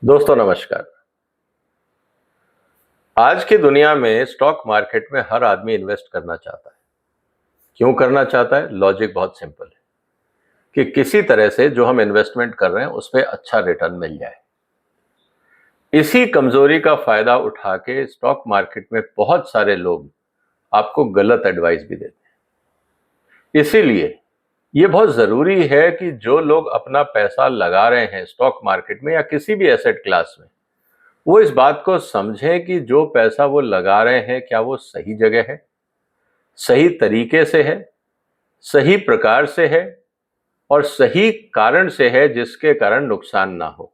दोस्तों नमस्कार। आज की दुनिया में स्टॉक मार्केट में हर आदमी इन्वेस्ट करना चाहता है। क्यों करना चाहता है? लॉजिक बहुत सिंपल है कि किसी तरह से जो हम इन्वेस्टमेंट कर रहे हैं उस पर अच्छा रिटर्न मिल जाए। इसी कमजोरी का फायदा उठा के स्टॉक मार्केट में बहुत सारे लोग आपको गलत एडवाइस भी देते हैं। इसीलिए ये बहुत जरूरी है कि जो लोग अपना पैसा लगा रहे हैं स्टॉक मार्केट में या किसी भी एसेट क्लास में, वो इस बात को समझें कि जो पैसा वो लगा रहे हैं क्या वो सही जगह है, सही तरीके से है, सही प्रकार से है और सही कारण से है जिसके कारण नुकसान ना हो।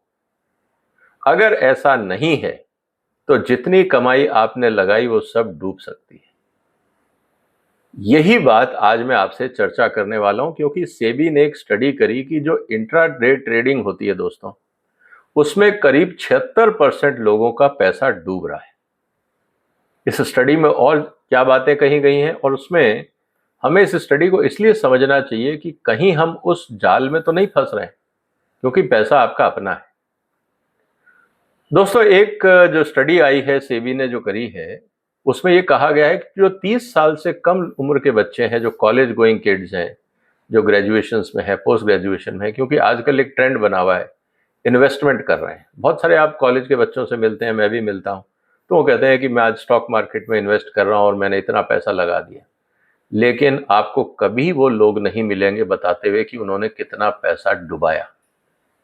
अगर ऐसा नहीं है तो जितनी कमाई आपने लगाई वो सब डूब सकती है। यही बात आज मैं आपसे चर्चा करने वाला हूं, क्योंकि सेबी ने एक स्टडी करी कि जो इंट्राडे ट्रेडिंग होती है दोस्तों, उसमें करीब 76% लोगों का पैसा डूब रहा है। इस स्टडी में और क्या बातें कही गई हैं और उसमें हमें इस स्टडी को इसलिए समझना चाहिए कि कहीं हम उस जाल में तो नहीं फंस रहे हैं, क्योंकि पैसा आपका अपना है। दोस्तों, एक जो स्टडी आई है सेबी ने जो करी है, उसमें ये कहा गया है कि जो 30 साल से कम उम्र के बच्चे हैं, जो कॉलेज गोइंग किड्स हैं, जो ग्रेजुएशन में है, पोस्ट ग्रेजुएशन में है, क्योंकि आजकल एक ट्रेंड बना हुआ है, इन्वेस्टमेंट कर रहे हैं। बहुत सारे आप कॉलेज के बच्चों से मिलते हैं, मैं भी मिलता हूं, तो वो कहते हैं कि मैं आज स्टॉक मार्केट में इन्वेस्ट कर रहा हूं और मैंने इतना पैसा लगा दिया। लेकिन आपको कभी वो लोग नहीं मिलेंगे बताते हुए कि उन्होंने कितना पैसा डुबाया,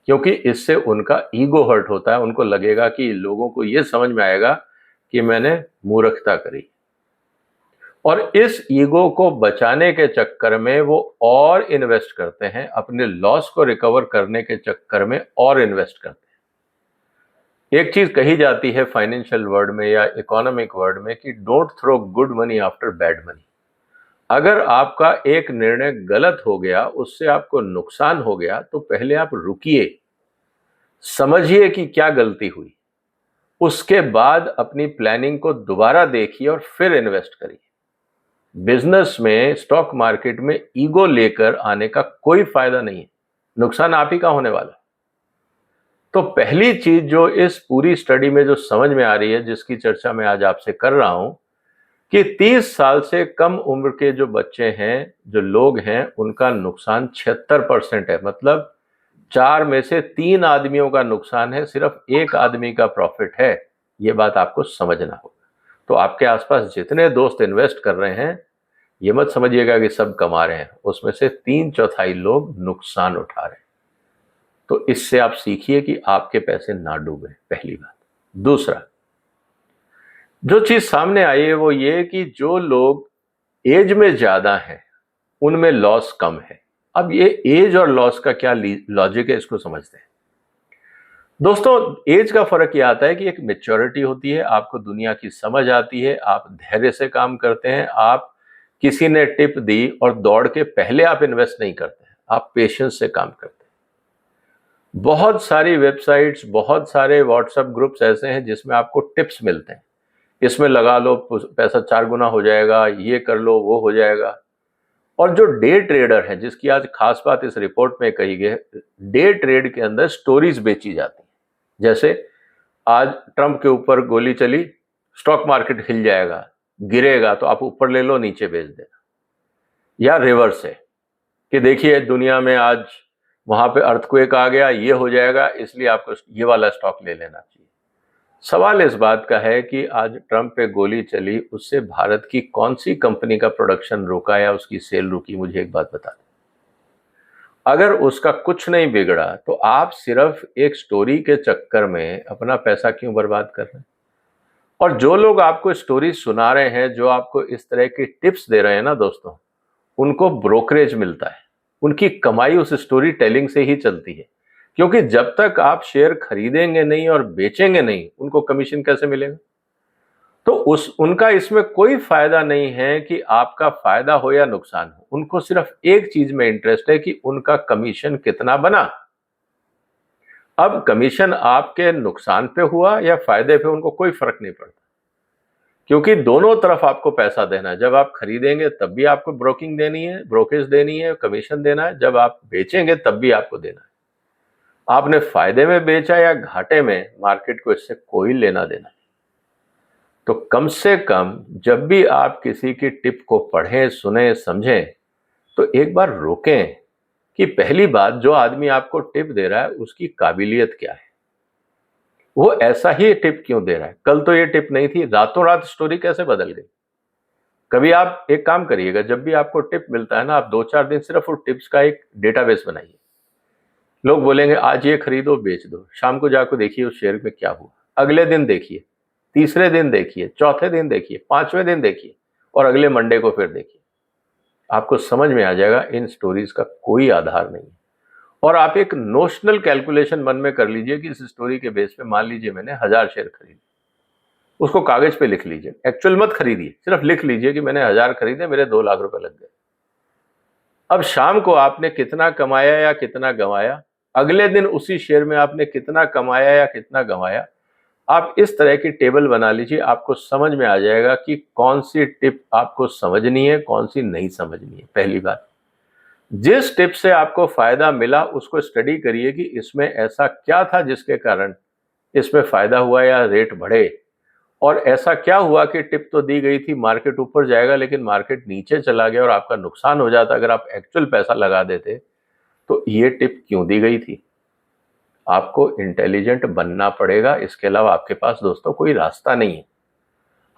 क्योंकि इससे उनका ईगो हर्ट होता है। उनको लगेगा कि लोगों को ये समझ में आएगा कि मैंने मूर्खता करी, और इस ईगो को बचाने के चक्कर में वो और इन्वेस्ट करते हैं, अपने लॉस को रिकवर करने के चक्कर में और इन्वेस्ट करते हैं। एक चीज कही जाती है फाइनेंशियल वर्ड में या इकोनॉमिक वर्ड में कि don't throw good money after bad money. अगर आपका एक निर्णय गलत हो गया, उससे आपको नुकसान हो गया, तो पहले आप रुकिए, समझिए कि क्या गलती हुई, उसके बाद अपनी प्लानिंग को दोबारा देखिए और फिर इन्वेस्ट करिए। बिजनेस में, स्टॉक मार्केट में ईगो लेकर आने का कोई फायदा नहीं है, नुकसान आप ही का होने वाला है। तो पहली चीज जो इस पूरी स्टडी में जो समझ में आ रही है, जिसकी चर्चा मैं आज आपसे कर रहा हूं, कि 30 साल से कम उम्र के जो बच्चे हैं, जो लोग हैं, उनका नुकसान 76% है। मतलब 4 में से 3 आदमियों का नुकसान है, सिर्फ एक आदमी का प्रॉफिट है। ये बात आपको समझना होगा। तो आपके आसपास जितने दोस्त इन्वेस्ट कर रहे हैं, ये मत समझिएगा कि सब कमा रहे हैं, उसमें से 3/4 लोग नुकसान उठा रहे हैं। तो इससे आप सीखिए कि आपके पैसे ना डूबे, पहली बात। दूसरा, जो चीज सामने आई है वो ये कि जो लोग एज में ज्यादा हैं उनमें लॉस कम है। अब ये एज और लॉस का क्या लॉजिक है, इसको समझते हैं। दोस्तों, एज का फर्क ये आता है कि एक मेच्योरिटी होती है, आपको दुनिया की समझ आती है, आप धैर्य से काम करते हैं, आप किसी ने टिप दी और दौड़ के पहले आप इन्वेस्ट नहीं करते हैं, आप पेशेंस से काम करते हैं। बहुत सारी वेबसाइट्स, बहुत सारे व्हाट्सएप ग्रुप्स ऐसे हैं जिसमें आपको टिप्स मिलते हैं, इसमें लगा लो पैसा 4 गुना हो जाएगा, ये कर लो वो हो जाएगा। और जो डे ट्रेडर है, जिसकी आज खास बात इस रिपोर्ट में कही गई है, डे ट्रेड के अंदर स्टोरीज बेची जाती हैं। जैसे आज ट्रंप के ऊपर गोली चली, स्टॉक मार्केट हिल जाएगा, गिरेगा तो आप ऊपर ले लो, नीचे बेच देना। या रिवर्स है कि देखिए दुनिया में आज वहां पे अर्थक्वेक आ गया, ये हो जाएगा, इसलिए आपको ये वाला स्टॉक ले लेना चाहिए। सवाल इस बात का है कि आज ट्रंप पे गोली चली, उससे भारत की कौन सी कंपनी का प्रोडक्शन रुका या उसकी सेल रुकी? मुझे एक बात बता दें। अगर उसका कुछ नहीं बिगड़ा तो आप सिर्फ एक स्टोरी के चक्कर में अपना पैसा क्यों बर्बाद कर रहे हैं? और जो लोग आपको स्टोरी सुना रहे हैं, जो आपको इस तरह की टिप्स दे रहे हैं ना दोस्तों, उनको ब्रोकरेज मिलता है, उनकी कमाई उस स्टोरी टेलिंग से ही चलती है। क्योंकि जब तक आप शेयर खरीदेंगे नहीं और बेचेंगे नहीं, उनको कमीशन कैसे मिलेगा? तो उनका इसमें कोई फायदा नहीं है कि आपका फायदा हो या नुकसान हो। उनको सिर्फ एक चीज में इंटरेस्ट है कि उनका कमीशन कितना बना। अब कमीशन आपके नुकसान पे हुआ या फायदे पे, उनको कोई फर्क नहीं पड़ता, क्योंकि दोनों तरफ आपको पैसा देना है। जब आप खरीदेंगे तब भी आपको ब्रोकिंग देनी है, ब्रोकेज देनी है, कमीशन देना है। जब आप बेचेंगे तब भी आपको देना है। आपने फायदे में बेचा या घाटे में, मार्केट को इससे कोई लेना देना। तो कम से कम जब भी आप किसी की टिप को पढ़ें, सुने, समझें, तो एक बार रोकें कि पहली बात, जो आदमी आपको टिप दे रहा है उसकी काबिलियत क्या है, वो ऐसा ही टिप क्यों दे रहा है। कल तो ये टिप नहीं थी, रातों रात स्टोरी कैसे बदल गई। कभी आप एक काम करिएगा, जब भी आपको टिप मिलता है ना, आप 2-4 दिन सिर्फ उस टिप्स का एक डेटाबेस बनाइए। लोग बोलेंगे आज ये खरीदो बेच दो, शाम को जाकर देखिए उस शेयर में क्या हुआ, अगले दिन देखिए, तीसरे दिन देखिए, चौथे दिन देखिए, पांचवें दिन देखिए, और अगले मंडे को फिर देखिए। आपको समझ में आ जाएगा इन स्टोरीज का कोई आधार नहीं है। और आप एक नोशनल कैलकुलेशन मन में कर लीजिए कि इस स्टोरी के बेस पे मान लीजिए मैंने 1000 शेयर खरीदे, उसको कागज पे लिख लीजिए। एक्चुअल मत खरीदिए, सिर्फ लिख लीजिए कि मैंने 1000 खरीदे, मेरे 2 लाख रुपए लग गए। अब शाम को आपने कितना कमाया या कितना गंवाया, अगले दिन उसी शेयर में आपने कितना कमाया या कितना गंवाया, आप इस तरह की टेबल बना लीजिए। आपको समझ में आ जाएगा कि कौन सी टिप आपको समझनी है, कौन सी नहीं समझनी है। पहली बात, जिस टिप से आपको फायदा मिला उसको स्टडी करिए कि इसमें ऐसा क्या था जिसके कारण इसमें फायदा हुआ या रेट बढ़े, और ऐसा क्या हुआ कि टिप तो दी गई थी, मार्केट ऊपर जाएगा लेकिन मार्केट नीचे चला गया और आपका नुकसान हो जाता अगर आप एक्चुअल पैसा लगा देते, तो ये टिप क्यों दी गई थी। आपको इंटेलिजेंट बनना पड़ेगा, इसके अलावा आपके पास दोस्तों कोई रास्ता नहीं है।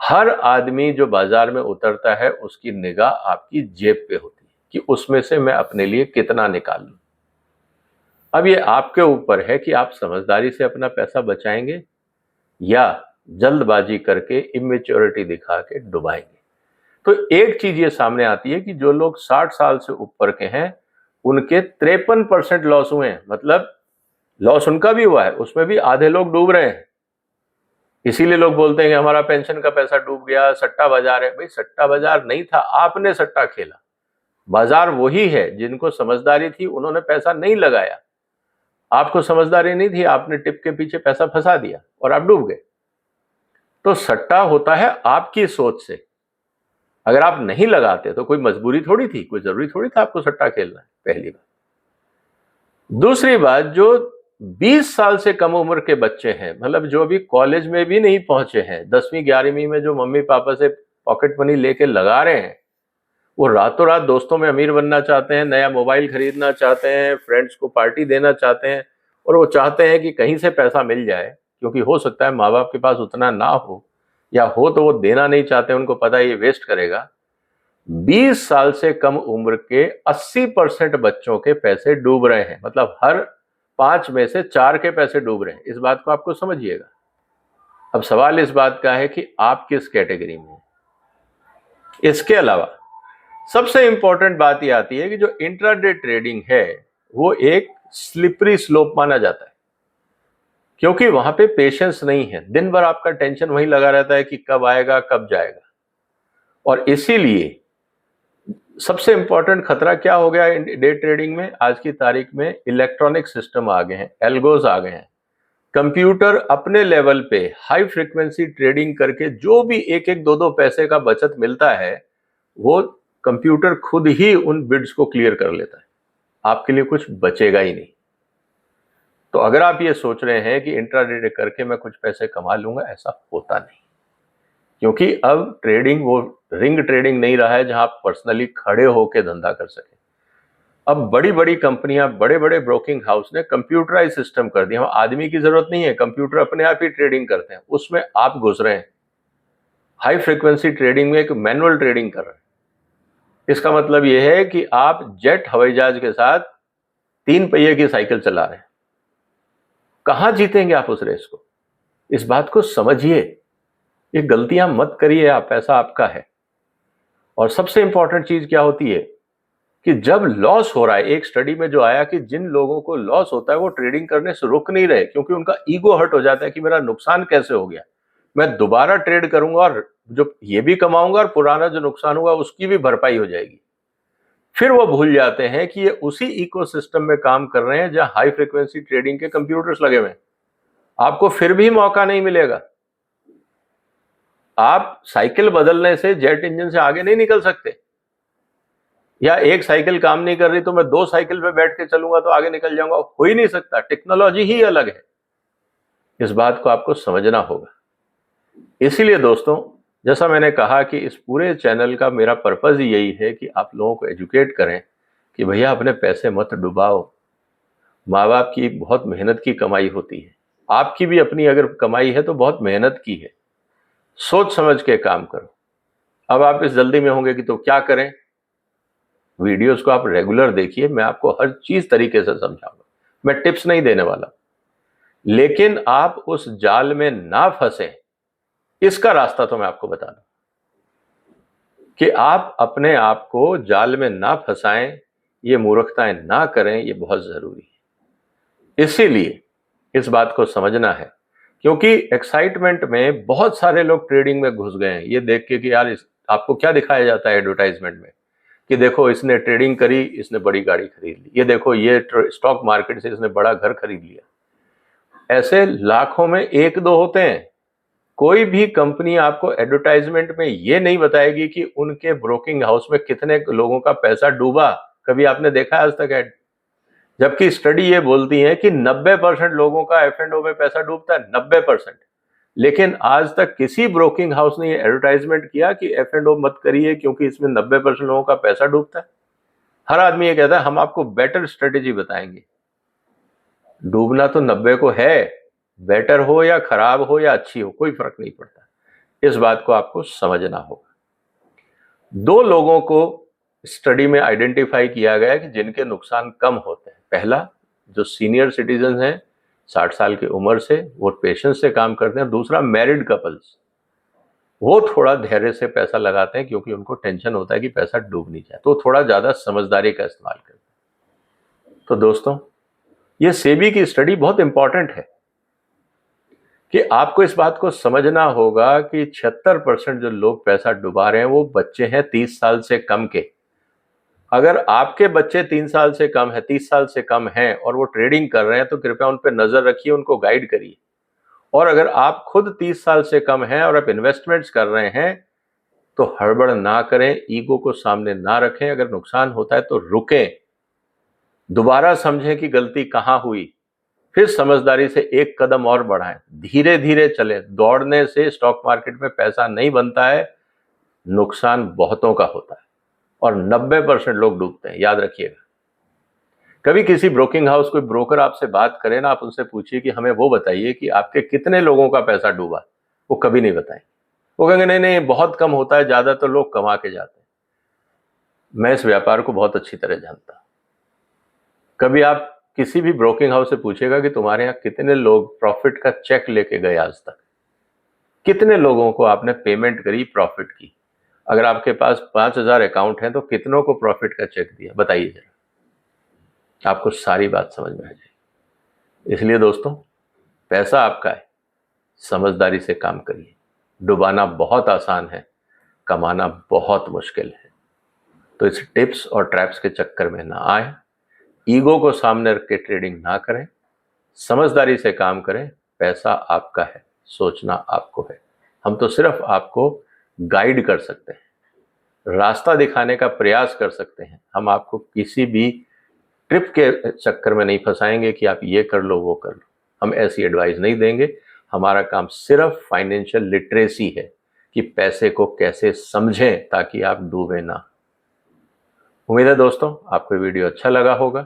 हर आदमी जो बाजार में उतरता है उसकी निगाह आपकी जेब पे होती है कि उसमें से मैं अपने लिए कितना निकाल लूं। अब ये आपके ऊपर है कि आप समझदारी से अपना पैसा बचाएंगे या जल्दबाजी करके इमेच्योरिटी दिखा के डुबाएंगे। तो एक चीज ये सामने आती है कि जो लोग 60 साल से ऊपर के हैं उनके 53% लॉस हुए हैं। मतलब लॉस उनका भी हुआ है, उसमें भी आधे लोग डूब रहे हैं। इसीलिए लोग बोलते हैं कि हमारा पेंशन का पैसा डूब गया, सट्टा बाजार है। भाई सट्टा बाजार नहीं था, आपने सट्टा खेला। बाजार वही है, जिनको समझदारी थी उन्होंने पैसा नहीं लगाया। आपको समझदारी नहीं थी, आपने टिप के पीछे पैसा फंसा दिया और आप डूब गए। तो सट्टा होता है आपकी सोच से। अगर आप नहीं लगाते तो कोई मजबूरी थोड़ी थी, कोई जरूरी थोड़ी था आपको सट्टा खेलना है। पहली बात। दूसरी बात, जो 20 साल से कम उम्र के बच्चे हैं, मतलब जो अभी कॉलेज में भी नहीं पहुंचे हैं, 10वीं 11वीं में जो मम्मी पापा से पॉकेट मनी लेके लगा रहे हैं, वो रातों रात दोस्तों में अमीर बनना चाहते हैं, नया मोबाइल खरीदना चाहते हैं, फ्रेंड्स को पार्टी देना चाहते हैं, और वो चाहते हैं कि कहीं से पैसा मिल जाए, क्योंकि हो सकता है माँ बाप के पास उतना ना हो, या हो तो वो देना नहीं चाहते, उनको पता है ये वेस्ट करेगा। 20 साल से कम उम्र के 80% बच्चों के पैसे डूब रहे हैं। मतलब हर 5 में से 4 के पैसे डूब रहे हैं। इस बात को आपको समझिएगा। अब सवाल इस बात का है कि आप किस कैटेगरी में हैं। इसके अलावा सबसे इंपॉर्टेंट बात यह आती है कि जो इंट्राडे ट्रेडिंग है वो एक स्लिपरी स्लोप माना जाता है, क्योंकि वहां पे पेशेंस नहीं है। दिन भर आपका टेंशन वहीं लगा रहता है कि कब आएगा कब जाएगा। और इसीलिए सबसे इंपॉर्टेंट खतरा क्या हो गया डे ट्रेडिंग में, आज की तारीख में इलेक्ट्रॉनिक सिस्टम आ गए हैं, एल्गोज आ गए हैं। कंप्यूटर अपने लेवल पे हाई फ्रीक्वेंसी ट्रेडिंग करके जो भी 1-1, 2-2 पैसे का बचत मिलता है, वो कंप्यूटर खुद ही उन बिड्स को क्लियर कर लेता है। आपके लिए कुछ बचेगा ही नहीं। तो अगर आप ये सोच रहे हैं कि इंट्राडे करके मैं कुछ पैसे कमा लूंगा, ऐसा होता नहीं। क्योंकि अब ट्रेडिंग वो रिंग ट्रेडिंग नहीं रहा है जहां आप पर्सनली खड़े होकर धंधा कर सके। अब बड़ी बड़ी कंपनियां, बड़े बड़े ब्रोकिंग हाउस ने कंप्यूटराइज सिस्टम कर दिया। आदमी की जरूरत नहीं है, कंप्यूटर अपने आप ही ट्रेडिंग करते हैं, उसमें आप घुस रहे हैं। हाई फ्रीक्वेंसी ट्रेडिंग में एक मैनुअल ट्रेडिंग कर रहे हैं। इसका मतलब यह है कि आप जेट हवाई जहाज के साथ 3 पहिए की साइकिल चला रहे हैं। कहां जीतेंगे आप उस रेस को? इस बात को समझिए। ये गलतियां मत करिए आप, पैसा आपका है। और सबसे इंपॉर्टेंट चीज क्या होती है कि जब लॉस हो रहा है, एक स्टडी में जो आया कि जिन लोगों को लॉस होता है वो ट्रेडिंग करने से रुक नहीं रहे, क्योंकि उनका ईगो हर्ट हो जाता है कि मेरा नुकसान कैसे हो गया, मैं दोबारा ट्रेड करूंगा और जो ये भी कमाऊंगा और पुराना जो नुकसान हुआ उसकी भी भरपाई हो जाएगी। फिर वो भूल जाते हैं कि ये उसी इकोसिस्टम में काम कर रहे हैं जहां हाई फ्रीक्वेंसी ट्रेडिंग के कंप्यूटर्स लगे हुए हैं। आपको फिर भी मौका नहीं मिलेगा। आप साइकिल बदलने से जेट इंजन से आगे नहीं निकल सकते। या एक साइकिल काम नहीं कर रही तो मैं 2 साइकिल पे बैठ के चलूंगा तो आगे निकल जाऊंगा, हो ही नहीं सकता। टेक्नोलॉजी ही अलग है। इस बात को आपको समझना होगा। इसीलिए दोस्तों, जैसा मैंने कहा कि इस पूरे चैनल का मेरा पर्पज यही है कि आप लोगों को एजुकेट करें कि भैया अपने पैसे मत डुबाओ। माँ बाप की बहुत मेहनत की कमाई होती है, आपकी भी अपनी अगर कमाई है तो बहुत मेहनत की है। सोच समझ के काम करो। अब आप इस जल्दी में होंगे कि तो क्या करें, वीडियोस को आप रेगुलर देखिए, मैं आपको हर चीज तरीके से समझाऊंगा। मैं टिप्स नहीं देने वाला, लेकिन आप उस जाल में ना फंसे इसका रास्ता तो मैं आपको बता दूं कि आप अपने आप को जाल में ना फंसाएं, ये मूर्खताएं ना करें, ये बहुत जरूरी है। इसीलिए इस बात को समझना है, क्योंकि एक्साइटमेंट में बहुत सारे लोग ट्रेडिंग में घुस गए हैं ये देख के कि यार आपको क्या दिखाया जाता है एडवर्टाइजमेंट में कि देखो इसने ट्रेडिंग करी, इसने बड़ी गाड़ी खरीद ली, ये देखो ये स्टॉक मार्केट से इसने बड़ा घर खरीद लिया। ऐसे लाखों में एक दो होते हैं। कोई भी कंपनी आपको एडवर्टाइजमेंट में ये नहीं बताएगी कि उनके ब्रोकिंग हाउस में कितने लोगों का पैसा डूबा। कभी आपने देखा आज तक ऐड? जबकि स्टडी ये बोलती है कि 90% लोगों का F&O में पैसा डूबता है, 90%। लेकिन आज तक किसी ब्रोकिंग हाउस ने एडवर्टाइजमेंट किया कि F&O मत करिए क्योंकि इसमें 90% लोगों का पैसा डूबता है। हर आदमी ये कहता है हम आपको बेटर स्ट्रेटेजी बताएंगे। डूबना तो 90 को है, बेटर हो या खराब हो या अच्छी हो कोई फर्क नहीं पड़ता। इस बात को आपको समझना होगा। 2 लोगों को स्टडी में आइडेंटिफाई किया गया कि जिनके नुकसान कम होते हैं। पहला, जो सीनियर सिटीजन हैं 60 साल की उम्र से, वो पेशेंस से काम करते हैं। दूसरा, मैरिड कपल्स, वो थोड़ा धैर्य से पैसा लगाते हैं क्योंकि उनको टेंशन होता है कि पैसा डूब नहीं जाए, तो थोड़ा ज्यादा समझदारी का इस्तेमाल करते हैं। तो दोस्तों, ये सेबी की स्टडी बहुत इंपॉर्टेंट है कि आपको इस बात को समझना होगा कि 76% जो लोग पैसा डुबा रहे हैं वो बच्चे हैं 30 साल से कम के। अगर आपके बच्चे 30 साल से कम हैं और वो ट्रेडिंग कर रहे हैं तो कृपया उन पर नजर रखिए, उनको गाइड करिए। और अगर आप खुद 30 साल से कम हैं और आप इन्वेस्टमेंट्स कर रहे हैं तो हड़बड़ ना करें, ईगो को सामने ना रखें। अगर नुकसान होता है तो रुकें, दोबारा समझें कि गलती कहां हुई, फिर समझदारी से एक कदम और बढ़ाएं, धीरे धीरे चलें। दौड़ने से स्टॉक मार्केट में पैसा नहीं बनता है, नुकसान बहुतों का होता है और 90% लोग डूबते हैं, याद रखिएगा। कभी किसी ब्रोकिंग हाउस, कोई ब्रोकर आपसे बात करे ना, आप उनसे पूछिए कि हमें वो बताइए कि आपके कितने लोगों का पैसा डूबा। वो कभी नहीं बताएंगे, वो कहेंगे नहीं नहीं बहुत कम होता है, ज्यादा तो लोग कमा के जाते हैं। मैं इस व्यापार को बहुत अच्छी तरह जानता हूं। कभी आप किसी भी ब्रोकिंग हाउस से पूछेगा कि तुम्हारे यहाँ कितने लोग प्रॉफिट का चेक लेके गए आज तक, कितने लोगों को आपने पेमेंट करी प्रॉफिट की। अगर आपके पास 5000 अकाउंट है तो कितनों को प्रॉफिट का चेक दिया, बताइए जरा, आपको सारी बात समझ में आ जाएगी। इसलिए दोस्तों, पैसा आपका है, समझदारी से काम करिए। डुबाना बहुत आसान है, कमाना बहुत मुश्किल है। तो इस टिप्स और ट्रैप्स के चक्कर में ना आए, ईगो को सामने रख के ट्रेडिंग ना करें, समझदारी से काम करें। पैसा आपका है, सोचना आपको है। हम तो सिर्फ आपको गाइड कर सकते हैं, रास्ता दिखाने का प्रयास कर सकते हैं। हम आपको किसी भी ट्रिप के चक्कर में नहीं फंसाएंगे कि आप ये कर लो वो कर लो। हम ऐसी एडवाइस नहीं देंगे। हमारा काम सिर्फ फाइनेंशियल लिटरेसी है कि पैसे को कैसे समझें ताकि आप डूबे ना। उम्मीद है दोस्तों आपको वीडियो अच्छा लगा होगा।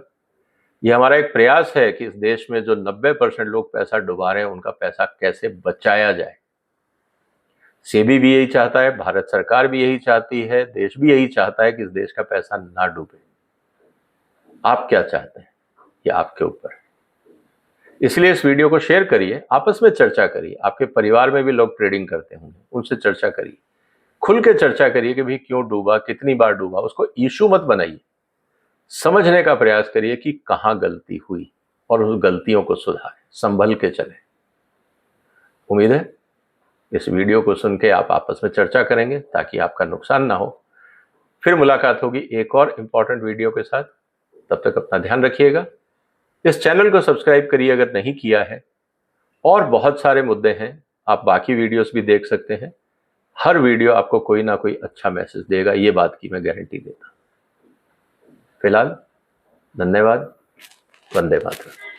ये हमारा एक प्रयास है कि इस देश में जो 90% लोग पैसा डुबा रहे हैं उनका पैसा कैसे बचाया जाए। सेबी भी यही चाहता है, भारत सरकार भी यही चाहती है, देश भी यही चाहता है कि इस देश का पैसा ना डूबे। आप क्या चाहते हैं ये आपके ऊपर है। इसलिए इस वीडियो को शेयर करिए, आपस में चर्चा करिए। आपके परिवार में भी लोग ट्रेडिंग करते होंगे, उनसे चर्चा करिए, खुल के चर्चा करिए कि भाई क्यों डूबा, कितनी बार डूबा। उसको इशू मत बनाइए, समझने का प्रयास करिए कि कहां गलती हुई और उस गलतियों को सुधारें, संभल के चलें। उम्मीद है इस वीडियो को सुन के आप आपस में चर्चा करेंगे ताकि आपका नुकसान ना हो। फिर मुलाकात होगी एक और इम्पॉर्टेंट वीडियो के साथ। तब तक अपना ध्यान रखिएगा। इस चैनल को सब्सक्राइब करिए अगर नहीं किया है। और बहुत सारे मुद्दे हैं, आप बाकी वीडियोस भी देख सकते हैं। हर वीडियो आपको कोई ना कोई अच्छा मैसेज देगा, ये बात की मैं गारंटी देता हूं। फिलहाल धन्यवाद। वंदे मातरम।